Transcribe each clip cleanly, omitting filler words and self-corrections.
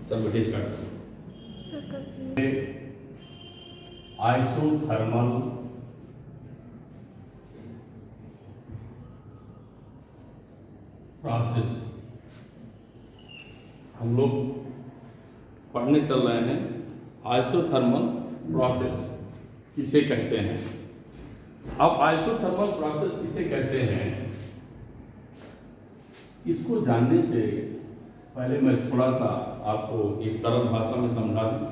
चल बेटे स्टार्ट करो। आइसोथर्मल प्रोसेस हम लोग पढ़ने चल रहे हैं। आइसोथर्मल प्रोसेस किसे कहते हैं? अब आइसोथर्मल प्रोसेस किसे कहते हैं, इसको जानने से पहले मैं थोड़ा सा आपको एक सरल भाषा में समझा दूं।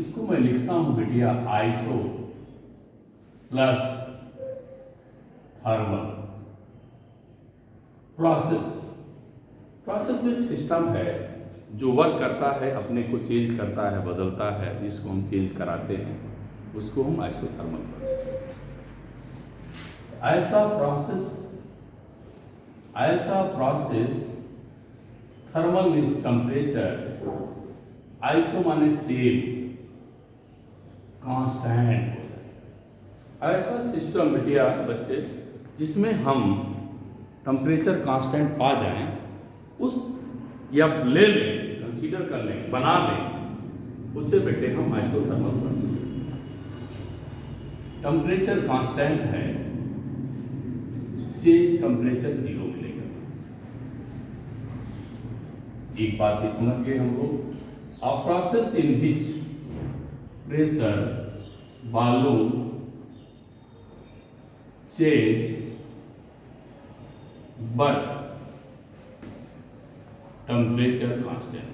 इसको मैं लिखता हूं बेटिया iso plus thermal process. Process में एक सिस्टम है जो वर्क करता है, अपने को चेंज करता है, बदलता है, जिसको हम चेंज कराते हैं, उसको हम आइसोथर्मल प्रोसेस कहते हैं। ऐसा process thermal means temperature, iso माने सेम, कांस्टेंट हो जाए। ऐसा सिस्टम बेटिया बच्चे जिसमें हम टेम्परेचर कांस्टेंट पा जाएं, उस या ले लें, कंसीडर कर लें, बना लें, उससे बेटे हम आइसोथर्मल प्रोसेस करते हैं। टेम्परेचर कांस्टेंट है, से टेम्परेचर 0 मिलेगा। एक बात ये समझ गए हम लोग। अ process in which pressure volume change but temperature constant.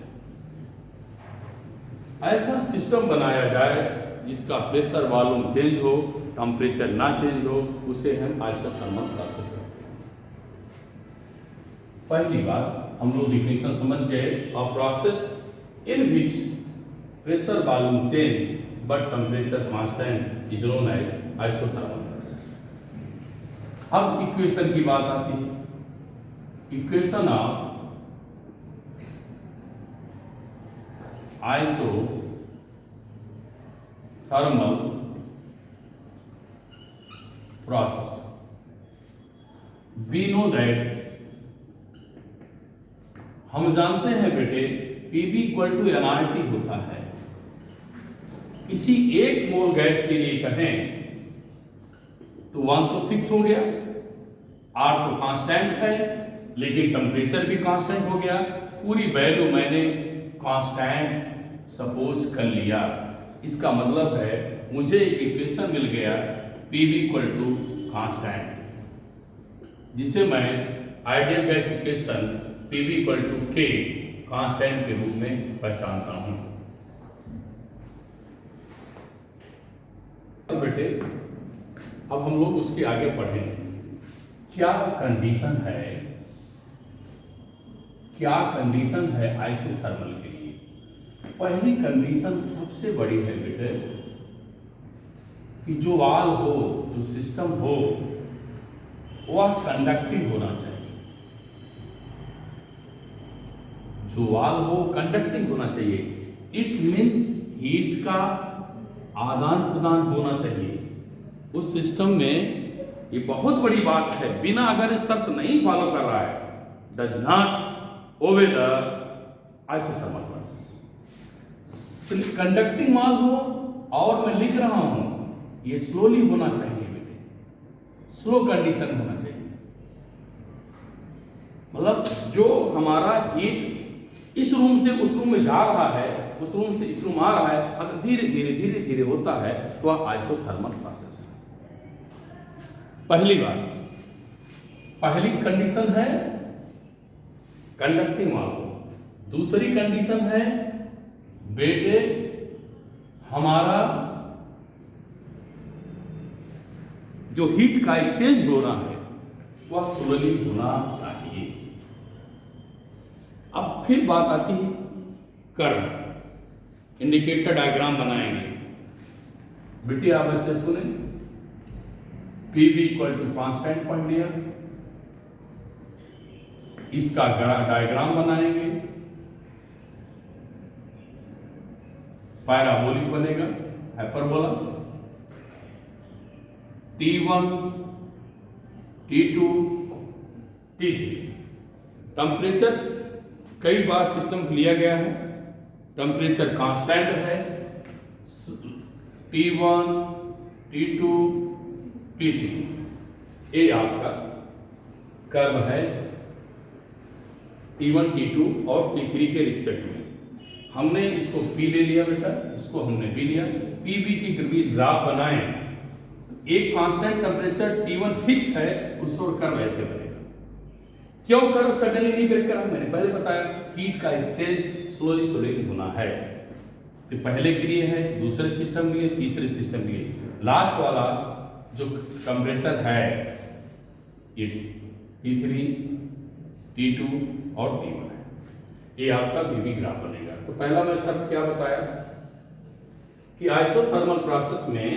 ऐसा सिस्टम बनाया जाए जिसका प्रेशर वॉल्यूम चेंज हो, टेम्परेचर ना चेंज हो, उसे हम आइसोथर्मल प्रोसेस कहते हैं। पहली बात हम लोग डिफिनेशन समझ गए। A process in which pressure volume change but temperature constant is known as isothermal process. अब इक्वेशन की बात आती है। Equation of isothermal process, we know that, हम जानते हैं बेटे Pv इक्वल टू nRT होता है। किसी एक मोल गैस के लिए कहें तो 1 तो फिक्स हो गया, R तो कांस्टेंट है, लेकिन टेम्परेचर भी कांस्टेंट हो गया। पूरी वैल्यू मैंने कांस्टेंट सपोज कर लिया। इसका मतलब है मुझे एक इक्वेशन मिल गया Pv इक्वल टू कांस्टेंट, जिसे मैं ideal gas equation Pv equal to K constant के रूप में पहचानता हूं। तो बेटे अब हम लोग उसके आगे पढ़ें। क्या कंडीशन है आइसोथर्मल के लिए? पहली कंडीशन सबसे बड़ी है बेटे कि जो वाल हो, जो सिस्टम हो, वह कंडक्टिव होना चाहिए। जो वाल हो कंडक्टिंग होना चाहिए। इट मीन्स हीट का आदान प्रदान होना चाहिए उस सिस्टम में। ये बहुत बड़ी बात है। बिना अगर इस शर्त नहीं फॉलो कर रहा है, does not obey the isothermal process. Conducting वाल हो और मैं लिख रहा हूं, ये स्लोली होना चाहिए बेटे, स्लो कंडीशन होना चाहिए। मतलब जो हमारा हीट इस रूम से उस रूम में जा रहा है, उस रूम से इस रूम आ रहा है, अगर धीरे धीरे होता है तो वह आइसोथर्मल प्रोसेस है। पहली बात, पहली कंडीशन है कंडक्टिंग वाल्व। दूसरी कंडीशन है बेटे हमारा जो हीट का एक्सचेंज हो रहा है वह स्लोली होना चाहिए। अब फिर बात आती है कर्व। इंडिकेटर डायग्राम बनाएंगे। बेटे आप बच्चे सुने, Pv इक्वल टू कांस्टेंट पढ़ लिया, इसका डायग्राम बनाएंगे, पैराबोलिक बनेगा, hyperbola, T1 T2 T3। Temperature कई बार सिस्टम लिया गया है, टेम्परेचर कांस्टेंट है, T1, T2, T3, ये आपका कर्व है T1, T2 और T3 के रिस्पेक्ट में। हमने इसको P ले लिया बेटा, इसको हमने B लिया। PB की बीच ग्राफ बनाएं, एक कांस्टेंट टेम्परेचर T1 फिक्स है, उस और कर्व ऐसे बनेगा। क्यों कर्व सडनली नहीं ब्रेक करा? मैंने पहले बताया, हीट का एक्सचेंज स्लोली होना है। तो पहले के लिए है, दूसरे सिस्टम के लिए, तीसरे सिस्टम के लिए। लास्ट वाला जो टेम्परेचर है ये T3, T2 और T1 है, ये आपका बीबी ग्राफ बनेगा। तो पहला मैं शर्त क्या बताया कि आइसोथर्मल प्रोसेस में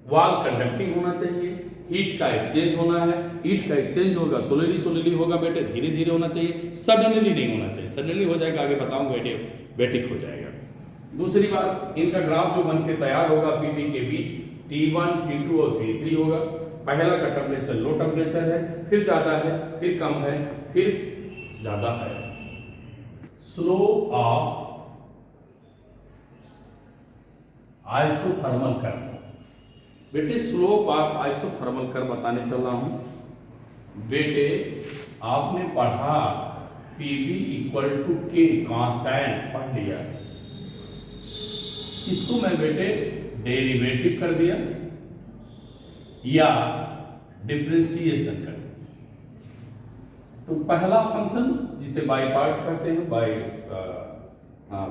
वॉल कंडक्टिंग होना चाहिए, हीट का एक्सचेंज होना है। हीट का एक्सचेंज होगा सोलेली होगा बेटे, धीरे धीरे होना चाहिए, सडनली नहीं होना चाहिए। सडनली हो जाएगा, आगे बताऊंगा, एडियाबैटिक हो जाएगा। दूसरी बात, इनका ग्राफ जो बन के तैयार होगा पीबी के बीच, T1, T2 और T3 होगा। पहला का टेम्परेचर लो टेम्परेचर है, फिर ज़्यादा है, फिर कम है, फिर ज़्यादा है। स्लोप ऑफ आइसोथर्मल कर्व, बेटे स्लोप ऑफ आइसोथर्मल कर्व बताने चल रहा हूं। बेटे आपने पढ़ा PV equal to K constant पढ़ लिया, इसको मैं बेटे डेरिवेटिव कर दिया या डिफरेंशिएशन कर दिया। तो पहला फंक्शन जिसे बाई पार्ट कहते हैं,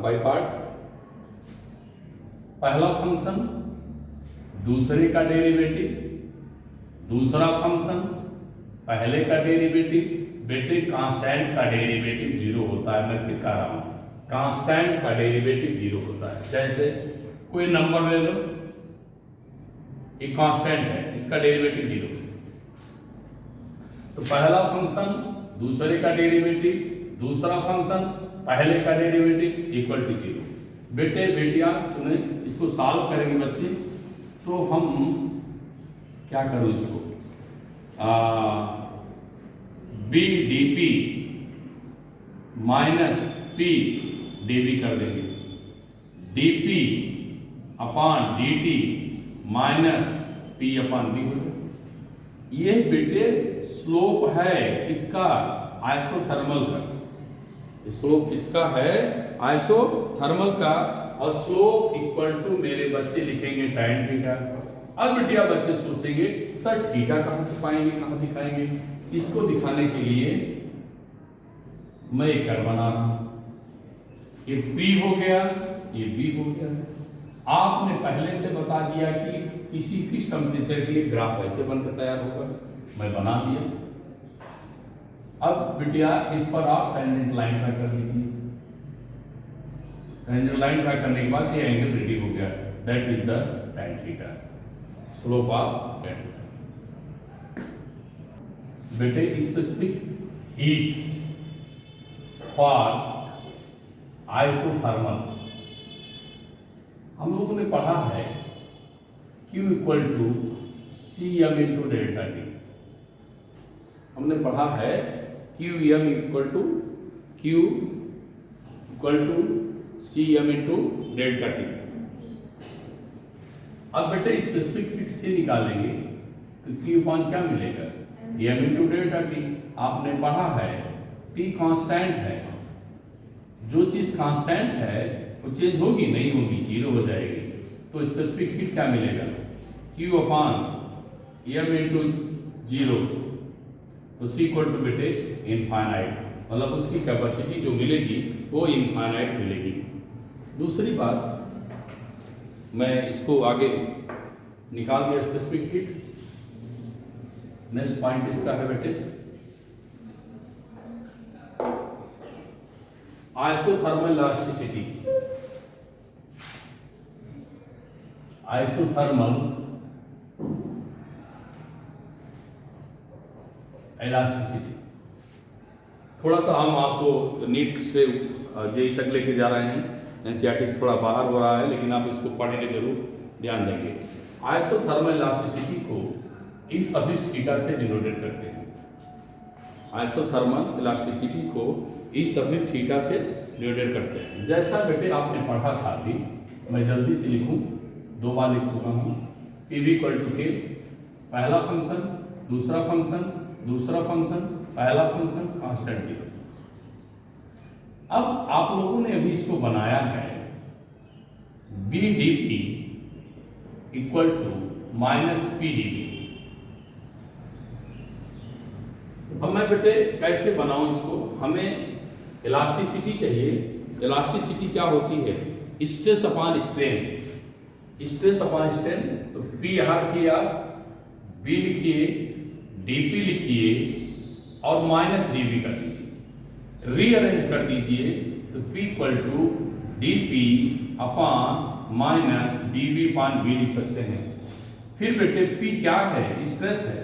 बाई पार्ट, पहला फंक्शन, दूसरे का डेरिवेटिव, दूसरा फंक्शन, पहले का डेरिवेटिव। बेटे कांस्टेंट का डेरिवेटिव 0 होता है, मैं दिखा रहा हूं, कांस्टेंट का डेरिवेटिव 0 होता है। जैसे कोई नंबर ले लो, ये कांस्टेंट है, इसका डेरिवेटिव 0 है। तो पहला फंक्शन, दूसरे का डेरिवेटिव, दूसरा फंक्शन, पहले का डेरिवेटिव इक्वल टू 0। बेटे बेटियां सुने, इसको सॉल्व करेंगे बच्चे, तो हम क्या करो इसको, B D P minus P D B कर देंगे, D P upon D T minus P upon B हो जाए। ये बेटे स्लोप है किसका? आइसोथर्मल का। स्लोप किसका है? आइसोथर्मल का। और स्लोप इक्वल टू मेरे बच्चे लिखेंगे tan थीटा। अब बेटिया बच्चे सोचेंगे सर थीटा कहां से पाएंगे, कहां दिखाएंगे? इसको दिखाने के लिए मैं एक कर्व बना रहा हूं, ये P हो गया, ये B हो गया। आपने पहले से बता दिया कि किसी फिक्स टेम्परेचर के लिए ग्राफ ऐसे बनकर तैयार होगा, मैं बना दिया। अब बिटिया इस पर आप टेंजेंट लाइन ड्रा कर दीजिए। टेंजेंट लाइन ड्रा करने के बाद ये एंगल रेडी हो गया, that is the tan theta, slope of tan theta. बेटे स्पेसिफिक हीट फॉर आइसोथर्मल हम लोगों ने पढ़ा है Q equal to CM into delta T. हमने पढ़ा है QM equal to CM into delta T. अब बेटे स्पेसिफिक हीट से निकालेंगे तो Q अपॉन क्या मिलेगा? M into delta T. आपने पढ़ा है T कांस्टेंट है, जो चीज कांस्टेंट है वो चेंज होगी नहीं होगी, 0 हो जाएगी। तो स्पेसिफिक हीट क्या मिलेगा? Q अपॉन M इंटू 0, तो C इक्वल टू बेटे इनफाइनाइट, मतलब उसकी कैपेसिटी जो मिलेगी वो इनफाइनाइट मिलेगी। दूसरी बात, मैं इसको आगे निकाल दिया स्पेसिफिक हीट। नेक्स्ट पॉइंट इसका है बेटे आइसोथर्मल इलास्टिसिटी। आइसोथर्मल इलास्टिसिटी थोड़ा सा हम आपको नीट से जेई तक लेके जा रहे हैं, एनसीईआरटी से थोड़ा बाहर हो रहा है, लेकिन आप इसको पढ़ने के जरूर ध्यान देंगे। आइसोथर्मल इलास्टिसिटी को इस सफिक्स थीटा से डिनोटेड करते हैं। आइसोथर्मल इलास्टिसिटी को ई सब्मिट थीटा से डिवाइडेड करते हैं। जैसा बेटे आपने पढ़ा था अभी, मैं जल्दी से लिखूं, 2 बार लिख चुका हूँ। पी वी इक्वल टू के, पहला फंक्शन, दूसरा फंक्शन, दूसरा फंक्शन, पहला फंक्शन, कांस्टेंट 0। अब आप लोगों ने अभी इसको बनाया है B D P equal to minus P D P. अब मैं बेटे कैसे बनाऊं इसको? हमें इलास्टिसिटी चाहिए। इलास्टिसिटी क्या होती है? Stress upon strain. Stress upon strain, तो पी यहाँ रखिए आप, बी लिखिए, डीपी लिखिए और माइनस डीबी कर दीजिए, रीअरेंज कर दीजिए, तो P equal to DP upon minus DB upon B लिख सकते हैं। फिर बेटे पी क्या है? स्ट्रेस है।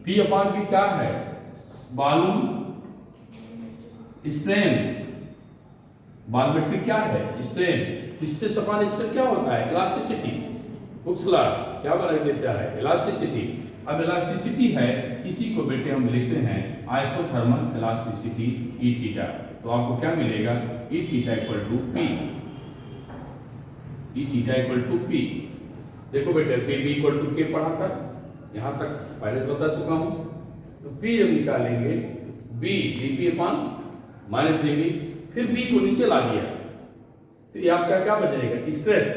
पी अपॉन बी क्या है? Volume strain. वॉल्यूमेट्री क्या है? स्ट्रेन। स्ट्रेस अपॉन स्ट्रेन क्या होता है? इलास्टिसिटी। हुक्सला क्या बना देता है? इलास्टिसिटी। अब इलास्टिसिटी है, इसी को बेटे हम लिखते हैं आइसोथर्मल इलास्टिसिटी ई थीटा। तो आपको क्या मिलेगा? E theta equal to P. E theta equal to P. देखो बेटे, पी बी इक्वल टू के पढ़ा था, यहाँ तक पहले से बता चुका हूँ। तो पी जब निकालेंगे, B D P upon minus D B, फिर बी को नीचे ला दिया, तो ये आपका क्या बनेगा? स्ट्रेस।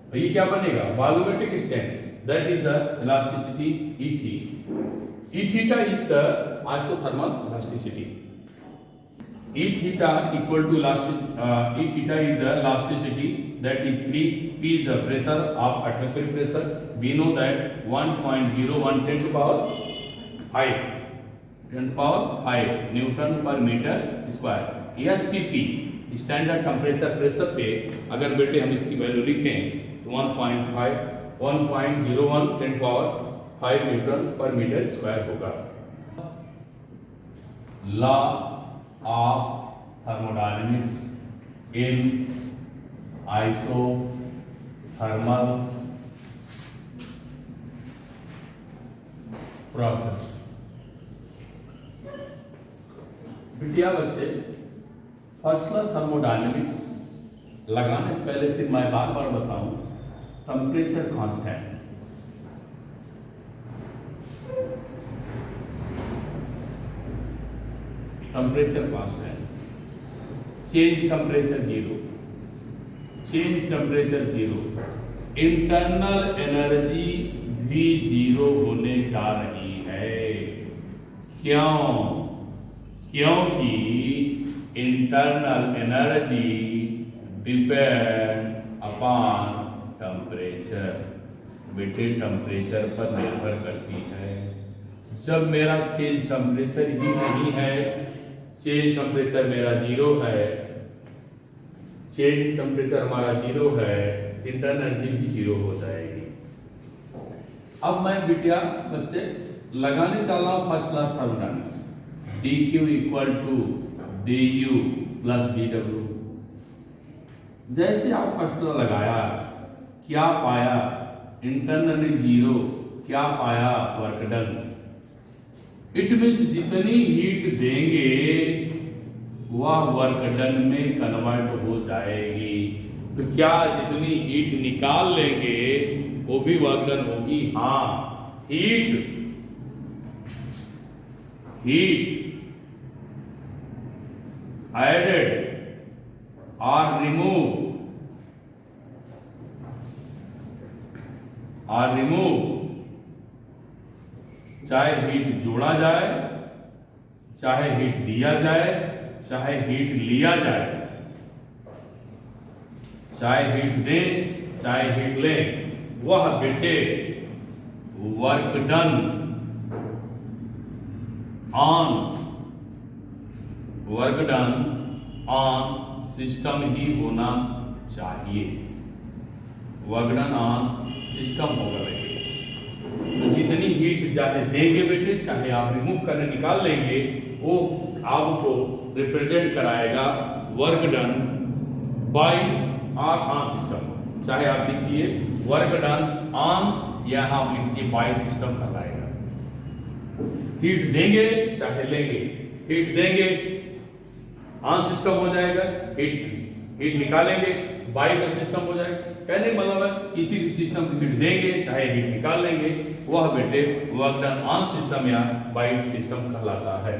और ये क्या बनेगा? Volumetric strain. That is the elasticity E थी। E theta is the isothermal elasticity. E theta equal to E theta is the elasticity, that is P is the pressure of atmospheric pressure. We know that 1.01 10 to power 5 Newton per meter square। STP standard temperature pressure पे अगर बेटे हम इसकी value लिखें तो 1.01 10 power 5 Newton पर metre square होगा। Law of thermodynamics in isothermal process। बिटिया बच्चे, फर्स्ट क्लास थर्मोडायनेमिक्स लगाने से पहले फिर मैं बार बार बताऊं, temperature constant. Temperature constant, change temperature 0, change temperature 0, internal energy भी 0 होने जा रही है। क्यों? क्योंकि internal energy depend upon temperature. बेटे टेम्परेचर पर निर्भर करती है। जब मेरा चेंज टेम्परेचर ही नहीं है, चेंज टेम्परेचर मेरा 0 है, चेंज टेम्परेचर हमारा 0 है, इंटरनल एनर्जी भी 0 हो जाएगी। अब मैं बिटिया बच्चे लगाने चल रहा हूँ first class thermodynamics. D Q equal to D U plus D W. जैसे आप फर्स्ट क्लास लगाया, क्या पाया? इंटरनली 0। क्या पाया? Work done. इट मीन्स जितनी हीट देंगे वह वर्क डन में कन्वर्ट हो जाएगी। तो क्या जितनी हीट निकाल लेंगे वो भी वर्क डन होगी? हाँ। हीट एडेड और रिमूव, चाहे हीट जोड़ा जाए, चाहे हीट दिया जाए, चाहे हीट लिया जाए, चाहे हीट दें, चाहे हीट लें, वह बेटे वर्क डन ऑन सिस्टम ही होना चाहिए। वर्क डन ऑन सिस्टम होगा बेटे। तो जितनी हीट चाहे देंगे बेटे, चाहे आप रिमूव करने निकाल लेंगे, वो आपको रिप्रेजेंट कराएगा वर्क डन बाय और ऑन सिस्टम। चाहे आप लिखिए वर्क डन ऑन या आप लिखिए बाय सिस्टम कहलाएगा। हीट देंगे चाहे लेंगे, हीट देंगे ऑन सिस्टम हो जाएगा, हीट निकालेंगे बाइट सिस्टम हो जाएगा। कहने का मतलब है किसी भी सिस्टम को हीट देंगे चाहे हीट निकाल लेंगे, वह बेटे वर्क डन ऑन सिस्टम या बाइट सिस्टम कहलाता है।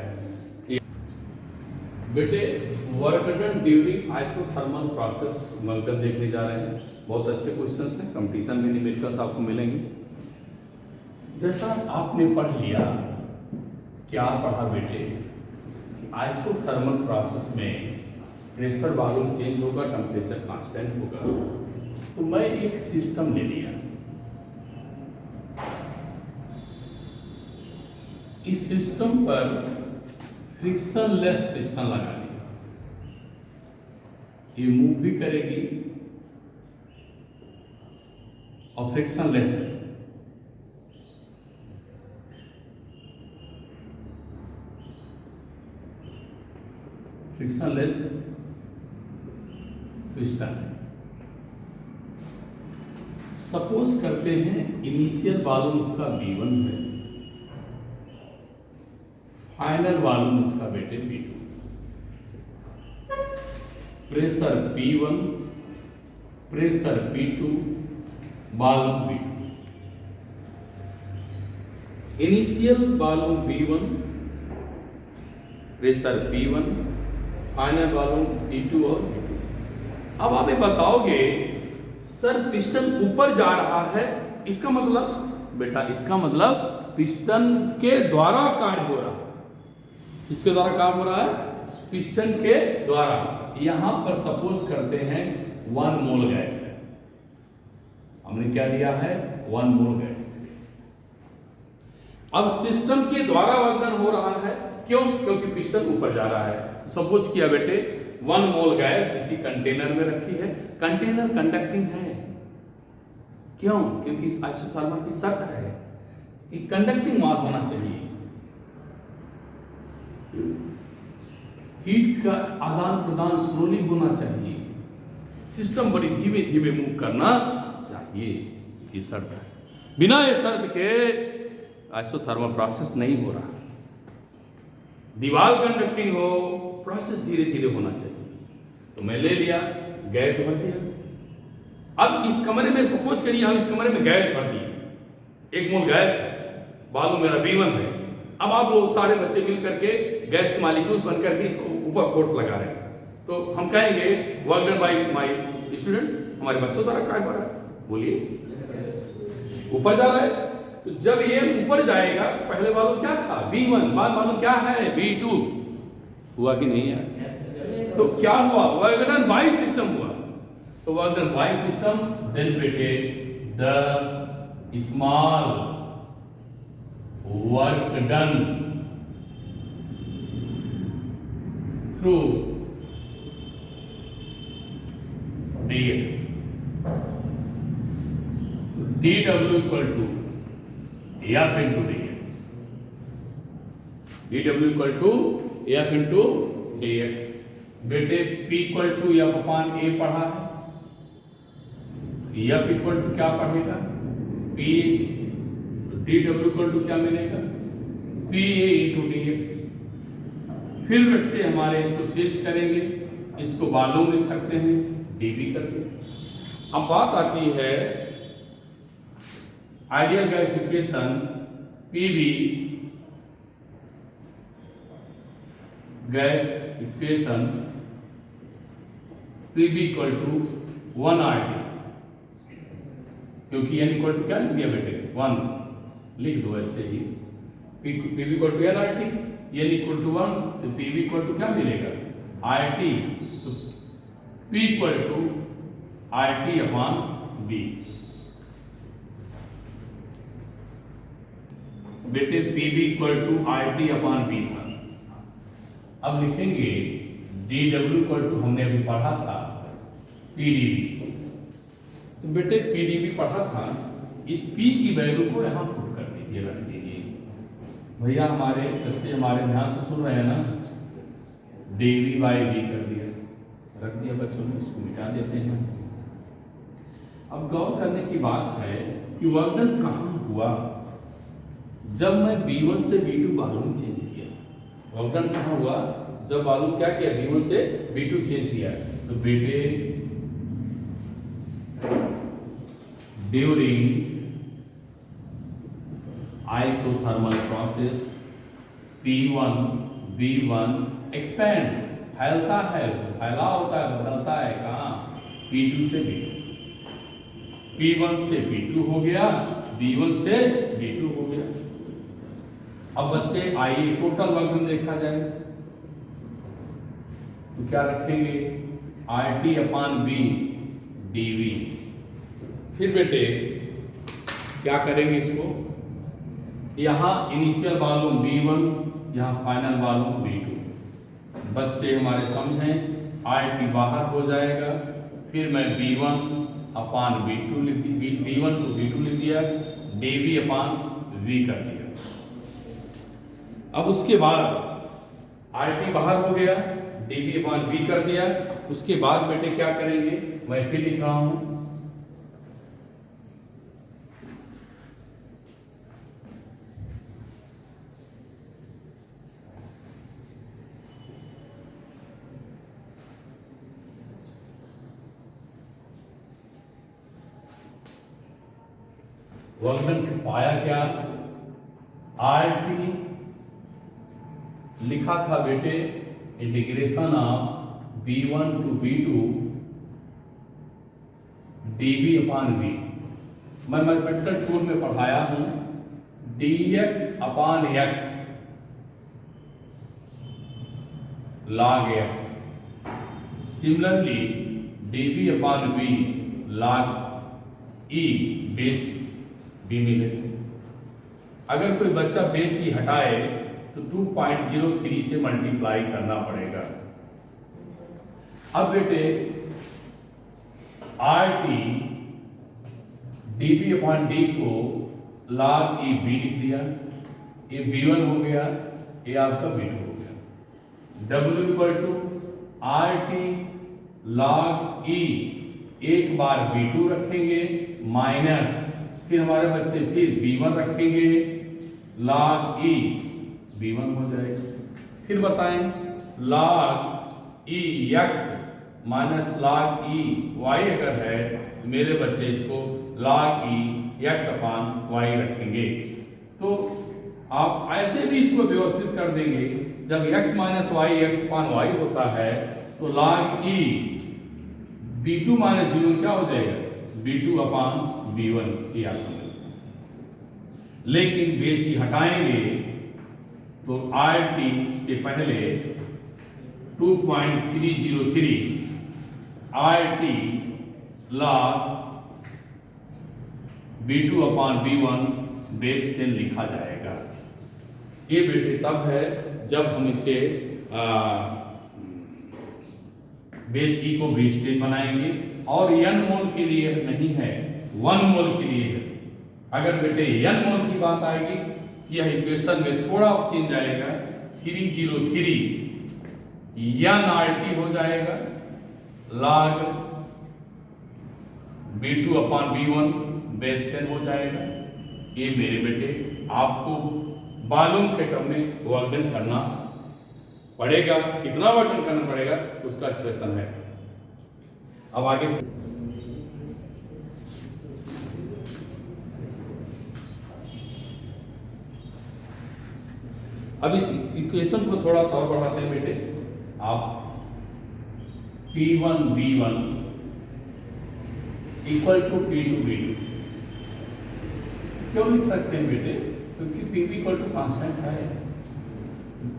बेटे work done during isothermal process work done देखने जा रहे हैं। बहुत अच्छे क्वेश्चंस हैं, कंपटीशन में न्यूमेरिकल्स आपको मिलेंगे। जैसा आपने पढ़ लिया, क्या पढ़ा बेटे, आइसोथर्मल प्रोसेस में प्रेशर वॉल्यूम चेंज होगा, टेम्परेचर कांस्टेंट होगा। तो मैं एक सिस्टम ले लिया, इस सिस्टम पर फ्रिक्शनलेस पिस्टन लगा दिया, ये मूव भी करेगी और फ्रिक्शनलेस है। फ्रिक्शनलेस पिस्टन है। सपोज करते हैं इनिशियल वॉल्यूम उसका V1 है, फाइनल वॉल्यूम उसका बेटे V2, pressure P1, pressure P2, volume V2। Initial volume V1, pressure P1, final volume P2 और V2। अब आप ये बताओगे सर पिस्टन ऊपर जा रहा है, इसका मतलब बेटा, इसका मतलब पिस्टन के द्वारा कार्य हो रहा है। किसके द्वारा काम हो रहा है? पिस्टन के द्वारा। यहां पर सपोज करते हैं 1 मोल गैस है, हमने क्या दिया है 1 मोल गैस। अब सिस्टम के द्वारा वर्धन हो रहा है, क्यों? क्योंकि पिस्टन ऊपर जा रहा है। सपोज किया बेटे 1 मोल गैस इसी कंटेनर में रखी है, कंटेनर कंडक्टिंग है, क्यों? क्योंकि आइसोथर्मल की शर्त है कि कंडक्टिंग मास होना चाहिए, हीट का आदान प्रदान स्लोली होना चाहिए, सिस्टम बड़ी धीमे धीमे मूव करना चाहिए, ये शर्त है। बिना ये शर्त के आइसोथर्मल प्रोसेस नहीं हो रहा। दीवार कंडक्टिंग हो, प्रोसेस धीरे धीरे होना चाहिए। तो मैं ले लिया, गैस भर दिया। अब इस कमरे में सपोज करिए हम इस कमरे में गैस भर दिए, 1 मोल गैस है, वॉल्यूम मेरा V1 है। अब आप लोग सारे बच्चे मिल करके गैस के मालिक्यूल्स बन करके इसको ऊपर फोर्स लगा रहे हैं, तो हम कहेंगे work done bye my students, हमारे बच्चों द्वारा कार्य हो रहा है। बोलिए ऊपर जा रहा है। तो जब ये ऊपर जाएगा तो पहले वॉल्यूम क्या था V1, बाद वॉल्यूम क्या है V2। हुआ कि नहीं है? तो क्या हुआ? वर्क डन बाय सिस्टम हुआ। तो work done by system, then बेटे the small work done through dx, dw equal to F into dx, dw equal to F into dx। बेटे P equal to F upon A पढ़ा है, F equal to क्या पढ़ेगा P, तो dw equal to क्या मिलेगा PA into dx। फिर बेटे हमारे इसको चेंज करेंगे, इसको वॉल्यूम लिख सकते हैं dV करके। अब बात आती है ideal gas equation PV gas equation PV equal to 1 RT, क्योंकि n इक्वल टू क्या लिख दिया बेटे 1, लिख दो ऐसे ही। PV equal to n RT, n equal to 1, तो PV इक्वल टू क्या मिलेगा RT, तो P equal to RT upon B। बेटे PV equal to RT upon B था। अब लिखेंगे dW इक्वल टू हमने अभी पढ़ा था PdV। तो बेटे PdV पढ़ा था, इस P की वैल्यू को यहाँ पुट कर दीजिए, रख दीजिए। भैया हमारे बच्चे हमारे ध्यान से सुन रहे हैं ना, dV बाई V कर दिया, रख दिया बच्चों ने, इसको मिटा देते हैं। अब गौर करने की बात है कि वर्क डन कहाँ हुआ। जब मैं B1 से B2 वॉल्यूम चेंज किया, वर्क डन कहाँ हुआ? जब वॉल्यूम क्या किया? B1 से B2 चेंज किया। तो बेटे during isothermal process P1 B1 expand, फैलता है, फैला होता है, बदलता है कहाँ? P2 से B2, P1 से P2 हो गया, B1 से B2 हो गया। अब बच्चे आइए टोटल वर्क डन देखा जाए, तो क्या रखेंगे? RT upon B dV। फिर बेटे क्या करेंगे इसको? यहाँ इनिशियल वॉल्यूम B1, यहाँ फाइनल वॉल्यूम B2। बच्चे हमारे समझें, RT बाहर हो जाएगा, फिर मैं B1 अपॉन B2 लिख दी, B1 टू B2 लिख दिया, dV अपॉन V कर दिया। अब उसके बाद RT बाहर हो गया, dV अपॉन V कर दिया। उसके बाद बेटे क्या करेंगे? मैं फिर लिख रहा हूं, वर्क डन पाया क्या? RT लिखा था बेटे integration of B1 to B2 dV upon V। मैं मैथमेटिकल टूल में पढ़ाया हूं dx upon x log x। Similarly dV upon V log E base B मिले। अगर कोई बच्चा बेस ही हटाए तो 2.03 से मल्टीप्लाई करना पड़ेगा। अब बेटे RT dV अपॉन D को log E B लिख दिया, ये B1 हो गया, ये आपका B2 हो गया। W equal to RT log E, एक बार B2 रखेंगे माइनस, फिर हमारे बच्चे फिर B1 रखेंगे, log E B1 हो जाएगा। फिर बताएं log E x minus log E y अगर है तो मेरे बच्चे इसको log E x upon y रखेंगे। तो आप ऐसे भी इसको व्यवस्थित कर देंगे, जब x minus y x upon y होता है तो log E B2 minus B1 क्या हो जाएगा? B2 अपॉन B1 की आपको। लेकिन बेस ही हटाएंगे तो RT से पहले 2.303 RT log B2 upon B1 base 10 लिखा जाएगा। ये बेटे तब है जब हम इसे बेस ई को बेस 10 बनाएंगे, और n मोल के लिए नहीं है, 1 मोल के लिए है। अगर बेटे n मोल की बात आएगी, यह इक्वेशन में थोड़ा चेंज आएगा, 303 nRT हो जाएगा log B2 upon B1 base 10 हो जाएगा। ये मेरे बेटे आपको वॉल्यूम के टर्म में वर्क डन करना पड़ेगा। कितना वर्क डन करना पड़ेगा उसका एक्सप्रेशन है। अब आगे अब इस इक्वेशन को थोड़ा सा और बढ़ाते हैं बेटे। आप P1 B1 equal to P2 B2 क्यों लिख सकते हैं बेटे? क्योंकि P इक्वल टू कांस्टेंट है।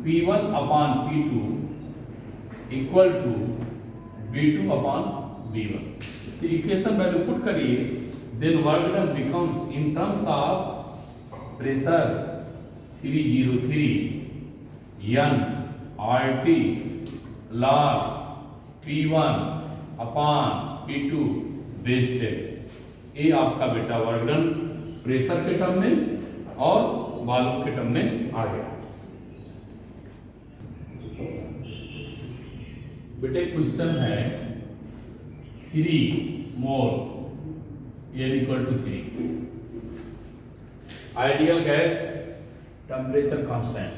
P1 upon P2 equal to B2 upon B1। तो इक्वेशन वैल्यू पुट करिए, then work done becomes in terms of pressure 303 nRT log P1 upon P2 base 10। ये आपका बेटा वर्क डन प्रेशर के term में और volume के टर्म में आ गया। बेटे क्वेश्चन है 3 mole n equal to 3 ideal gas temperature constant,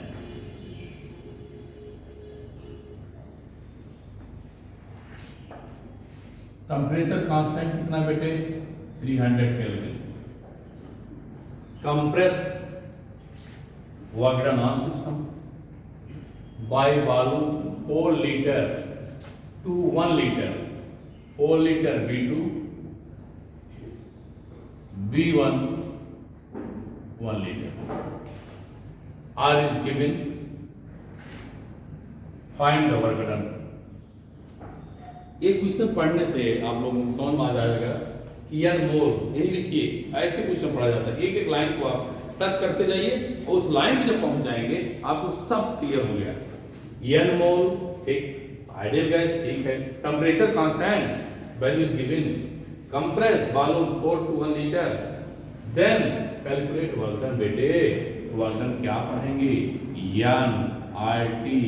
temperature constant कितना बेटे 300 kelvin. Compress work done on system by volume 4 litre to 1 liter, 4 liter B2, B1 1 liter. R is given. Find the work done. ये question पढ़ने से आप लोगों को समझ में आ जाएगा कि यार मोल यही लिखिए, ऐसे क्वेश्चन पढ़ा जाता है। एक एक लाइन को आप टच करते जाइए और उस लाइन पे जब पहुंच जाएंगे आपको सब क्लियर हो गया। एन मोल ठीक, आइडियल गैस ठीक है, temperature constant value is given, compress volume 4 to 1 litre, then calculate work done. बेटे वर्क डन क्या पढ़ेंगे, N R T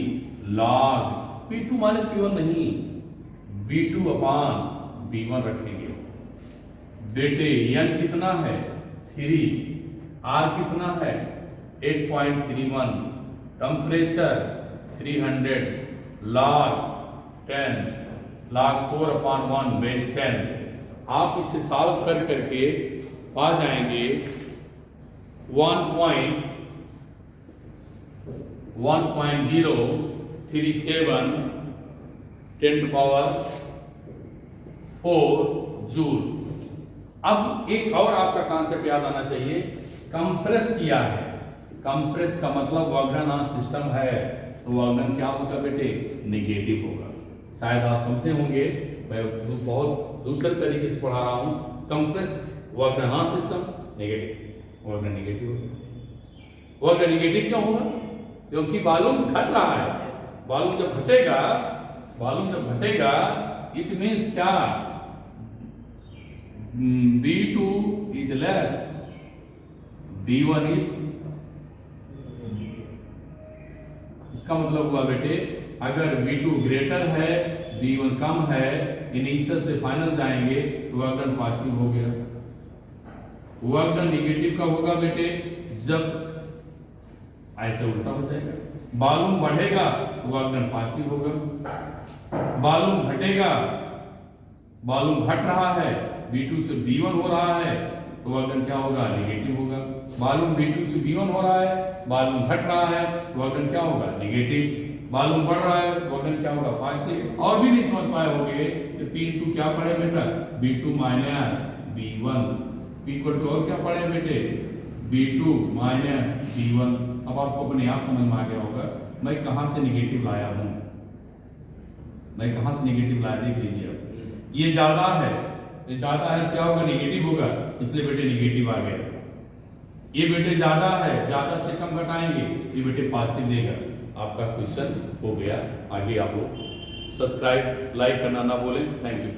log P2 minus P1 नहीं, B2 अपान B1 रखेंगे। बेटे एन कितना है 3, आर कितना है 8.31, temperature 300, log 10, log 4 upon 1 base 10। आप इसे सॉल्व कर करके पा जाएंगे 1.037 10 to power 4 जूल। अब एक और आपका कॉन्सेप्ट याद आना चाहिए, कंप्रेस किया है, कंप्रेस का मतलब वर्क डन ऑन सिस्टम है, तो वर्क डन क्या होगा बेटे नेगेटिव होगा। शायद आप समझे होंगे, मैं बहुत दूसरे तरीके से पढ़ा रहा हूँ। Compress work done on system negative, work done negative होगा। वर्क डन नेगेटिव क्यों होगा, क्योंकि वॉल्यूम घट रहा है। वॉल्यूम जब घटेगा इट मीन्स क्या, B2 is less, B1 is, इसका मतलब हुआ बेटे अगर B2 ग्रेटर है B1 कम है, इनिशियल से फाइनल जाएंगे तो वर्क डन पॉजिटिव हो गया। वर्क डन नेगेटिव का होगा बेटे जब ऐसे उल्टा हो जाएगा, वॉल्यूम बढ़ेगा तो वर्क डन पॉजिटिव होगा, वॉल्यूम घटेगा, वॉल्यूम घट रहा है B2 से B1 हो रहा है तो वर्क डन क्या होगा नेगेटिव होगा। वॉल्यूम B2 से B1 हो रहा है, वॉल्यूम घट रहा है तो वर्क डन क्या होगा नेगेटिव, वॉल्यूम बढ़ रहा है वर्क डन क्या होगा पॉजिटिव। और भी नहीं समझ पाए होंगे तो P इंटू क्या पढ़े बेटा B2 minus B1 P equal to और क्या पढ़े बेटे B2 माइनस B1। अब आपको अपने आप समझ में आ गया होगा मैं कहां से नेगेटिव लाया हूं, मैं कहां से नेगेटिव लाया, देख लीजिए। ये ज्यादा है, ये ज्यादा है क्या होगा नेगेटिव होगा, इसलिए बेटे नेगेटिव आ गया। ये बेटे ज्यादा है, ज्यादा से कम घटाएंगे ये बेटे पॉजिटिव देगा। आपका क्वेश्चन हो गया। आगे आप लोग सब्सक्राइब लाइक करना ना भूलें। Thank you.